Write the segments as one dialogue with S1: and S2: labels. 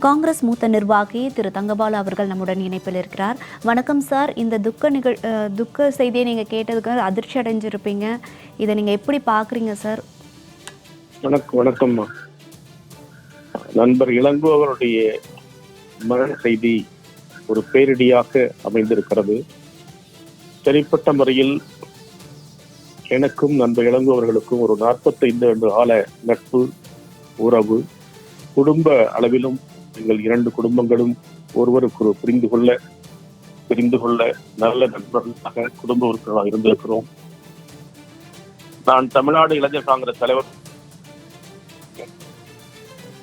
S1: காங்கிரஸ் மூத்த நிர்வாகி திரு தங்கபாலு அவர்கள் நம்முடன் இணைப்பில் இருக்கிறார். வணக்கம் சார். இந்த துக்க செய்தியை நீங்கள் கேட்டதுக்கு அதிர்ச்சி அடைஞ்சிருப்பீங்க. இதை நீங்கள் எப்படி பார்க்குறீங்க சார்?
S2: வணக்கம்மா. நண்பர் இளங்கோ அவருடைய மரண செய்தி ஒரு பேரிடியாக அமைந்திருக்கிறது. தனிப்பட்ட முறையில் எனக்கும் நண்பர் இளங்கோ அவர்களுக்கும் ஒரு 45 ஆண்டு கால நட்பு உறவு, குடும்ப அளவிலும் எங்கள் 2 குடும்பங்களும் ஒருவருக்கு புரிந்து கொள்ள நல்ல நண்பர்களாக குடும்ப உறுப்பினராக இருந்திருக்கிறோம். நான் தமிழ்நாடு இளைஞர் காங்கிரஸ் தலைவர்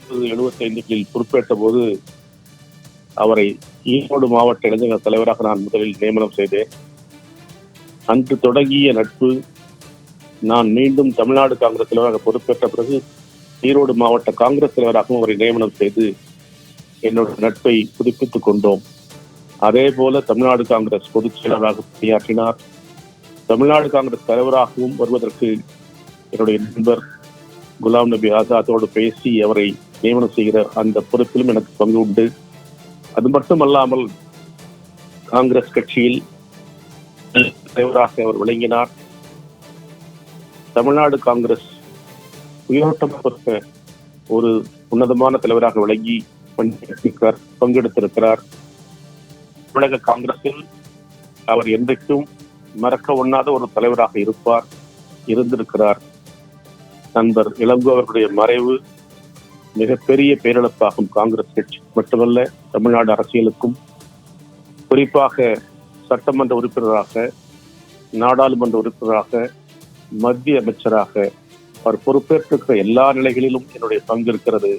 S2: 75 பொறுப்பேற்ற போது அவரை ஈரோடு மாவட்ட இளைஞர் தலைவராக நான் முதலில் நியமனம் செய்தேன். அன்று தொடங்கிய நட்பு நான் மீண்டும் தமிழ்நாடு காங்கிரஸ் தலைவராக பொறுப்பேற்ற பிறகு ஈரோடு மாவட்ட காங்கிரஸ் தலைவராகவும் அவரை நியமனம் செய்து என்னுடைய நட்பை புதுப்பித்துக் கொண்டோம். அதே போல தமிழ்நாடு காங்கிரஸ் பொதுச் செயலராக பணியாற்றினார். தமிழ்நாடு காங்கிரஸ் தலைவராகவும் வருவதற்கு என்னுடைய நண்பர் குலாம் நபி ஆசாத்தோடு பேசி அவரை நியமனம் செய்கிற அந்த பொறுப்பிலும் எனக்கு பங்கு உண்டு. அது மட்டுமல்லாமல் காங்கிரஸ் கட்சியில் தலைவராக அவர் விளங்கினார். தமிழ்நாடு காங்கிரஸ் உயர்த்தம் பெற்ற ஒரு உன்னதமான தலைவராக விளங்கி பங்கெடுத்திருக்கிறார். தமிழக காங்கிரஸில் அவர் என்றைக்கும் மறக்க ஒண்ணாத ஒரு தலைவராக இருந்திருக்கிறார். நண்பர் இளங்கோ அவர்களுடைய மறைவு மிகப்பெரிய பேரிழப்பாகும். காங்கிரஸ் கட்சி மட்டுமல்ல, தமிழ்நாடு அரசியலுக்கும், குறிப்பாக சட்டமன்ற உறுப்பினராக, நாடாளுமன்ற உறுப்பினராக, மத்திய அமைச்சராக அவர் பொறுப்பேற்றிருக்கிற எல்லா நிலைகளிலும் என்னுடைய பங்கு இருக்கிறது.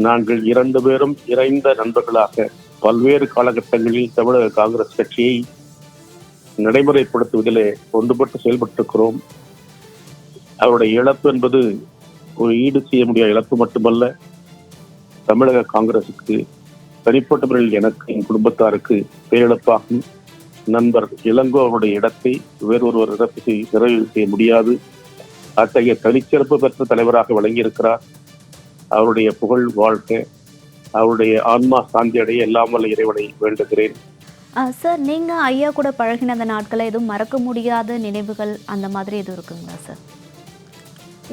S2: நாங்கள் 2 பேரும் இறைந்த நண்பர்களாக பல்வேறு காலகட்டங்களில் தமிழக காங்கிரஸ் கட்சியை நடைமுறைப்படுத்துவதிலே ஒன்றுபட்டு செயல்பட்டிருக்கிறோம். அவருடைய இழப்பு என்பது ஒரு ஈடு செய்ய முடியாத இழப்பு மட்டுமல்ல, தமிழக காங்கிரசுக்கு, தனிப்பட்ட முறையில் எனக்கு, என் குடும்பத்தாருக்கு பேரிழப்பாகும். நண்பர் இளங்கோ அவருடைய இடத்தை வேறொருவர் இடத்தை நிறைவு செய்ய முடியாது. அத்தகைய தனிச்சிறப்பு பெற்ற தலைவராக விளங்கியிருக்கிறார். அவருடைய புகழ் வாழ்க, அவருடைய ஆன்மா சாந்தி அடைய எல்லாம் வல்ல இறைவனை வேண்டுகிறேன்.
S1: சார், நீங்க ஐயா கூட பழகின அந்த நாட்களை எதுவும் மறக்க முடியாத நினைவுகள் அந்த மாதிரி எதுவும் இருக்குங்களா சார்?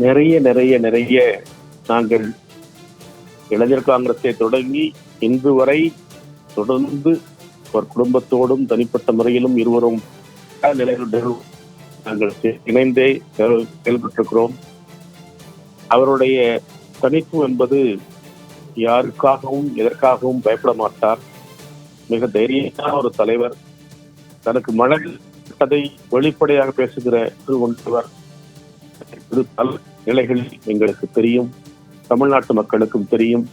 S2: நிறைய நிறைய நிறைய நாங்கள் இளைஞர் காங்கிரஸை தொடங்கி இன்று வரை தொடர்ந்து ஒரு குடும்பத்தோடும் தனிப்பட்ட முறையிலும் இருவரும் நாங்கள் இணைந்தே செயல்பட்டிருக்கிறோம். அவருடைய தனிப்பு என்பது யாருக்காகவும் எதற்காகவும் பயப்பட மாட்டார். மிக தைரியமான ஒரு தலைவர். தனக்கு மனதை வெளிப்படையாக பேசுகிற ஒன்றவர். பல நிலைகளில் எங்களுக்கு தெரியும், தமிழ்நாட்டு மக்களுக்கும் தெரியும்.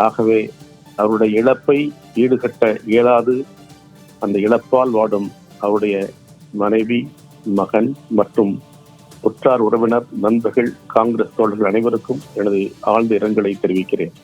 S2: ஆகவே அவருடைய இழப்பை ஈடுகட்ட இயலாது. அந்த இழப்பால் வாடும் அவருடைய மனைவி, மகன் மற்றும் உற்றார் உறவினர், நண்பர்கள், காங்கிரஸ் தோழர்கள் அனைவருக்கும் எனது ஆழ்ந்த இரங்கலை தெரிவிக்கிறேன்.